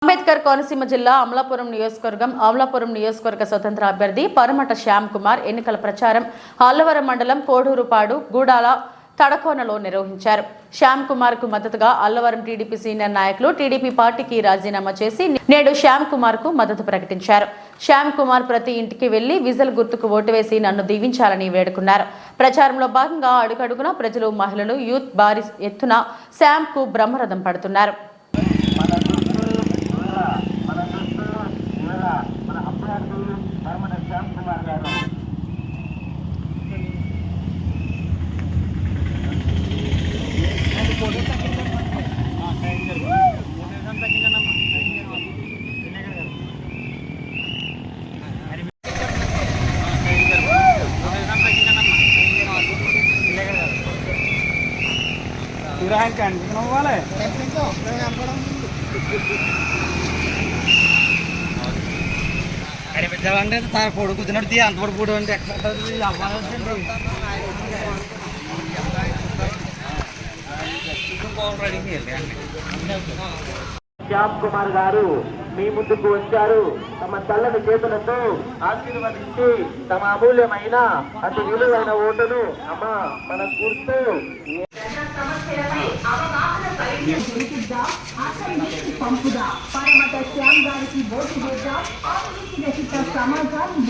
అంబేద్కర్ కోనసీమ జిల్లా అమలాపురం నియోజకవర్గ స్వతంత్ర అభ్యర్థి పరమట శ్యామ్ కుమార్ ఎన్నికల ప్రచారం అల్లవరం మండలం కోడూరుపాడు గూడాల తడకోనలో నిర్వహించారు. శ్యామ్ కుమార్ కు మద్దతుగా అల్లవరం టీడీపీ సీనియర్ నాయకులు టీడీపీ పార్టీకి రాజీనామా చేసి నేడు శ్యామ్ కుమార్ కు మద్దతు ప్రకటించారు. శ్యామ్ కుమార్ ప్రతి ఇంటికి వెళ్లి విజల్ గుర్తుకు ఓటు వేసి నన్ను దీవించాలని వేడుకున్నారు. ప్రచారంలో భాగంగా అడుగడుగున ప్రజలు, మహిళలు, యూత్ భారీ ఎత్తున శ్యామ్ కు బ్రహ్మరథం పడుతున్నారు. పొడు కూర్చున్నట్టు అంత పొడి పొడి అంటే శ్యామ్ కుమార్ గారు మీ ముందుకు వచ్చారు. తమ చల్లని చేతులతో ఆశీర్వదించి తమ అమూల్యమైన అతి విలువైన ఓటును అమ్మ మన గుర్తు సమాజాన్ని